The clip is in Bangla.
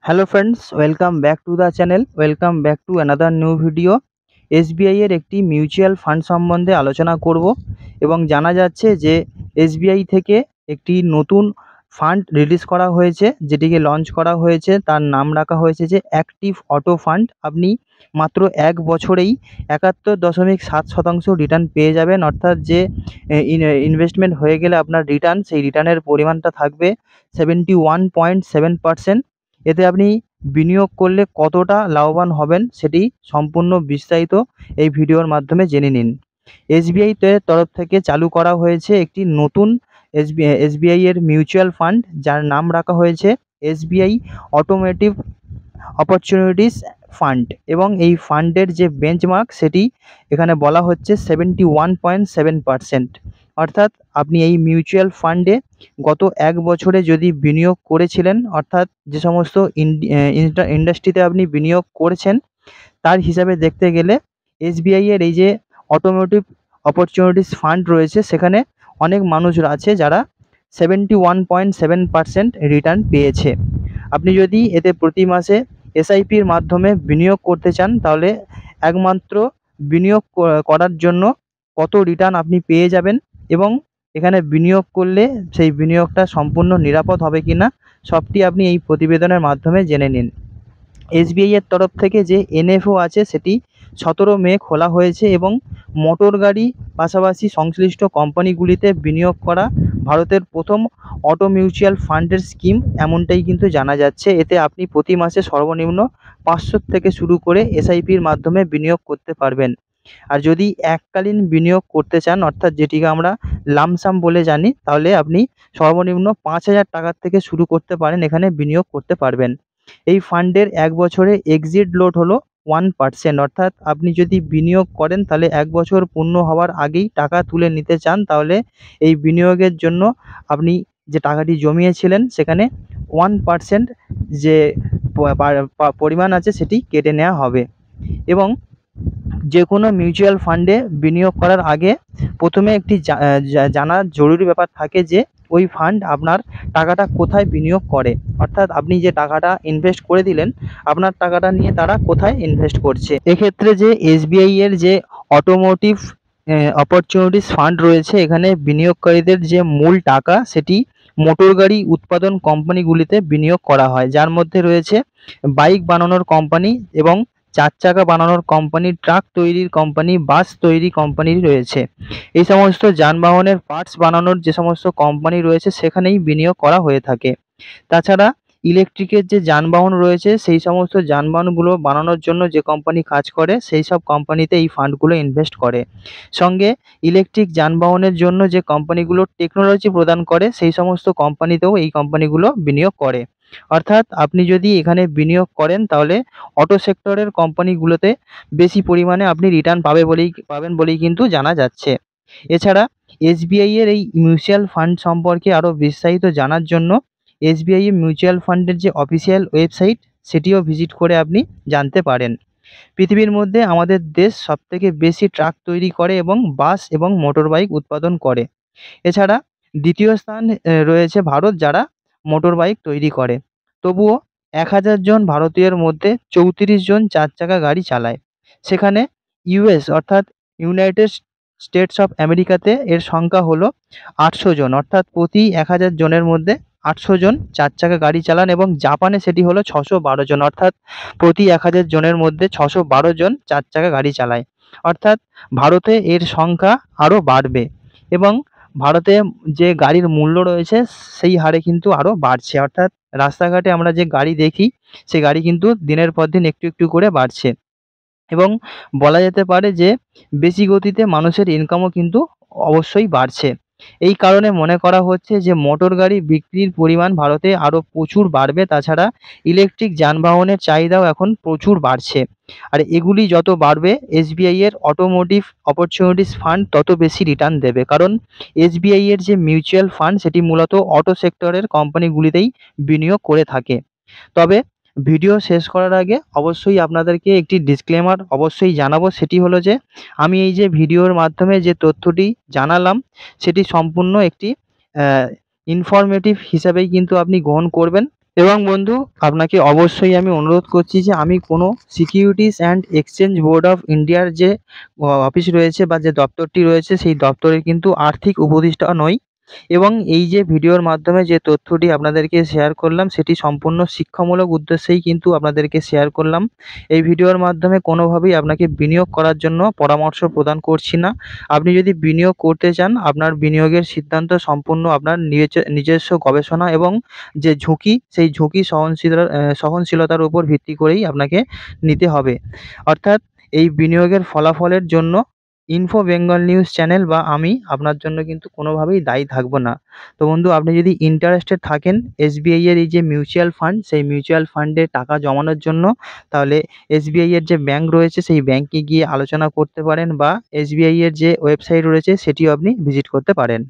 Hello friends, welcome back to the channel. Welcome back to another new video. SBI এর একটি মিউচুয়াল ফান্ড সম্বন্ধে আলোচনা করব এবং জানা যাচ্ছে যে এসবিআই থেকে একটি নতুন ফান্ড রিলিজ করা হয়েছে, যেটিকে লঞ্চ করা হয়েছে। তার নাম রাখা হয়েছে যে অ্যাক্টিভ অটো ফান্ড। আপনি মাত্র ১ বছরেই ৭১.৭% রিটার্ন পেয়ে যাবেন। অর্থাৎ যে ইনভেস্টমেন্ট হয়ে গেলে আপনার রিটার্ন, সেই রিটার্নের পরিমাণটা থাকবে 71.7%। এতে আপনি বিনিয়োগ করলে কতটা লাভবান হবেন সেটি সম্পূর্ণ বিস্তারিত এই ভিডিওর মাধ্যমে জেনে নিন। এসবিআই তরফ থেকে চালু করা হয়েছে একটি নতুন এসবিআই এর মিউচুয়াল ফান্ড, যার নাম রাখা হয়েছে এসবিআই অটোমেটিভ অপরচুনিটিস ফান্ড। এবং এই ফান্ডের যে বেঞ্চমার্ক সেটি এখানে বলা হচ্ছে 71.7%। অর্থাৎ আপনি এই মিউচুয়াল ফান্ডে গত ১ বছরে যদি বিনিয়োগ করেছিলেন, অর্থাৎ যে সমস্ত ইন্ডাস্ট্রিতে আপনি বিনিয়োগ করেছেন তার হিসাবে দেখতে গেলে এসবিআই এর এই যে অটোমোটিভ অপরচুনিটিস ফান্ড রয়েছে, সেখানে অনেক মানুষ আছে যারা 71.7% রিটার্ন পেয়েছে। আপনি যদি এতে প্রতি মাসে এসআইপির মাধ্যমে বিনিয়োগ করতে চান, তাহলে একমাত্র বিনিয়োগ করার জন্য কত রিটার্ন আপনি পেয়ে যাবেন এবং এখানে বিনিয়োগ করলে সেই বিনিয়োগটা সম্পূর্ণ নিরাপদ হবে কিনা সবটি আপনি এই প্রতিবেদনের মাধ্যমে জেনে নিন। এসবিআই এর তরফ থেকে যে এনএফও আছে সেটি ১৭ মে খোলা হয়েছে এবং মোটর গাড়ি পাশাপাশি সংশ্লিষ্ট কোম্পানিগুলিতে বিনিয়োগ করা ভারতের প্রথম অটো মিউচুয়াল ফান্ডের স্কিম, এমনটাই কিন্তু জানা যাচ্ছে। এতে আপনি প্রতি মাসে সর্বনিম্ন ৫০০ থেকে শুরু করে এসআইপির মাধ্যমে বিনিয়োগ করতে পারবেন। আর যদি এককালীন বিনিয়োগ করতে চান, অর্থাৎ যেটিকে আমরা লামসাম বলে জানি, তাহলে আপনি সর্বনিম্ন ৫,০০০ টাকার থেকে শুরু করতে পারেন, এখানে বিনিয়োগ করতে পারবেন। এই ফান্ডের ১ বছরে এক্সিট লোড হলো 1%। অর্থাৎ আপনি যদি বিনিয়োগ করেন তাহলে ১ বছর পূর্ণ হওয়ার আগেই টাকা তুলে নিতে চান, তাহলে এই বিনিয়োগের জন্য আপনি যে টাকাটি জমিয়েছিলেন সেখানে 1% যে পরিমাণ আছে সেটি কেটে নেওয়া হবে। এবং যে কোনো মিউচুয়াল ফান্ডে বিনিয়োগ করার আগে প্রথমে একটি জানার জরুরি ব্যাপার থাকে যে ওই ফান্ড আপনার টাকাটা কোথায় বিনিয়োগ করে। অর্থাৎ আপনি যে টাকাটা ইনভেস্ট করে দিলেন, আপনার টাকাটা নিয়ে তারা কোথায় ইনভেস্ট করছে। এক্ষেত্রে যে এসবিআই এর যে অটোমোটিভ অপরচুনিটিস ফান্ড রয়েছে, এখানে বিনিয়োগকারীদের যে মূল টাকা সেটি মোটর গাড়ি উৎপাদন কোম্পানিগুলিতে বিনিয়োগ করা হয়, যার মধ্যে রয়েছে বাইক বানানোর কোম্পানি এবং ৪ চাকা বানানোর কোম্পানি, ট্রাক তৈরির কোম্পানি, বাস তৈরি কোম্পানি রয়েছে। এই সমস্ত যানবাহনের পার্টস বানানোর যে সমস্ত কোম্পানি রয়েছে সেখানেই বিনিয়োগ করা হয়ে থাকে। তাছাড়া ইলেকট্রিকের যে যানবাহন রয়েছে, সেই সমস্ত যানবাহনগুলো বানানোর জন্য যে কোম্পানি কাজ করে সেই সব কোম্পানিতে এই ফান্ডগুলো ইনভেস্ট করে। সঙ্গে ইলেকট্রিক যানবাহনের জন্য যে কোম্পানিগুলো টেকনোলজি প্রদান করে সেই সমস্ত কোম্পানিতেও এই কোম্পানিগুলো বিনিয়োগ করে। অর্থাৎ আপনি যদি এখানে বিনিয়োগ করেন তাহলে অটো সেক্টরের কোম্পানিগুলোতে বেশি পরিমাণে আপনি রিটার্ন পাবেন বলেই কিন্তু জানা যাচ্ছে। এছাড়া এসবিআই এর এই মিউচুয়াল ফান্ড সম্পর্কে আরও বিস্তারিত জানার জন্য এসবিআই মিউচুয়াল ফান্ডের যে অফিসিয়াল ওয়েবসাইট সেটিও ভিজিট করে আপনি জানতে পারেন। পৃথিবীর মধ্যে আমাদের দেশ সবথেকে বেশি ট্রাক তৈরি করে এবং বাস এবং মোটর বাইক উৎপাদন করে। এছাড়া দ্বিতীয় স্থান রয়েছে ভারত, যারা মোটর বাইক তৈরি করে। তবুও ১,০০০ জন ভারতীয়ের মধ্যে ৩৪ জন ৪ চাকা গাড়ি চালায়। সেখানে ইউএস অর্থাৎ ইউনাইটেড স্টেটস অফ আমেরিকাতে এর সংখ্যা হলো ৮০০ জন। অর্থাৎ প্রতি ১,০০০ জনের মধ্যে ৮০০ জন ৪ চাকা গাড়ি চালান এবং জাপানে সেটি হলো ৬১২ জন। অর্থাৎ প্রতি ১,০০০ জনের মধ্যে ৬১২ জন ৪ চাকা গাড়ি চালায়। অর্থাৎ ভারতে এর সংখ্যা আরও বাড়বে এবং ভারতে যে গাড়ির মূল্য রয়েছে সেই হারে কিন্তু আরও বাড়ছে। অর্থাৎ রাস্তাঘাটে আমরা যে গাড়ি দেখি সেই গাড়ি কিন্তু দিনের পর দিন একটু একটু করে বাড়ছে এবং বলা যেতে পারে যে বেশি গতিতে মানুষের ইনকামও কিন্তু অবশ্যই বাড়ছে। এই কারণে মনে করা হচ্ছে যে মোটর গাড়ি বিক্রির পরিমাণ ভারতে আরও প্রচুর বাড়বে। তাছাড়া ইলেকট্রিক যানবাহনের চাহিদাও এখন প্রচুর বাড়ছে। আর এগুলি যত বাড়বে এসবিআই এর অটোমোটিভ অপরচুনিটিস ফান্ড তত বেশি রিটার্ন দেবে, কারণ এসবিআই এর যে মিউচুয়াল ফান্ড সেটি মূলত অটো সেক্টরের কোম্পানিগুলিতেই বিনিয়োগ করে থাকে। তবে ভিডিও শেষ করার আগে অবশ্যই আপনাদেরকে একটি ডিসক্লেমার অবশ্যই জানাবো, সেটি হলো যে আমি এই যে ভিডিওর মাধ্যমে যে তথ্যটি জানালাম সেটি সম্পূর্ণ একটি ইনফরমেটিভ হিসাবেই কিন্তু আপনি গ্রহণ করবেন এবং বন্ধু, আপনাকে অবশ্যই আমি অনুরোধ করছি যে আমি কোনো securities and exchange board of ইন্ডিয়ার যে অফিস রয়েছে বা যে দপ্তরটি রয়েছে সেই দপ্তরের কিন্তু আর্থিক উপদেষ্টা নই। এবং এই যে ভিডিওর মাধ্যমে যে তথ্যটি আপনাদেরকে শেয়ার করলাম সেটি সম্পূর্ণ শিক্ষামূলক উদ্দেশ্যেই কিন্তু আপনাদেরকে শেয়ার করলাম। এই ভিডিওর মাধ্যমে কোনোভাবেই আপনাকে বিনিয়োগ করার জন্য পরামর্শ প্রদান করছি না। আপনি যদি বিনিয়োগ করতে চান, আপনার বিনিয়োগের সিদ্ধান্ত সম্পূর্ণ আপনার নিজস্ব গবেষণা এবং যে ঝুঁকি, সেই ঝুঁকি সহনশীলতার উপর ভিত্তি করেই আপনাকে নিতে হবে। অর্থাৎ এই বিনিয়োগের ফলাফলের জন্য ইনফো বেঙ্গল নিউজ চ্যানেল বা আমি আপনার জন্য কিন্তু কোনোভাবেই দায়ী থাকব না। তো বন্ধু, আপনি যদি ইন্টারেস্টেড থাকেন এসবিআই এর এই যে মিউচুয়াল ফান্ড, সেই মিউচুয়াল ফান্ডে টাকা জমানোর জন্য, তাহলে এসবিআই এর যে ব্যাংক রয়েছে সেই ব্যাংকে গিয়ে আলোচনা করতে পারেন বা এসবিআই এর যে ওয়েবসাইট রয়েছে সেটিও আপনি ভিজিট করতে পারেন।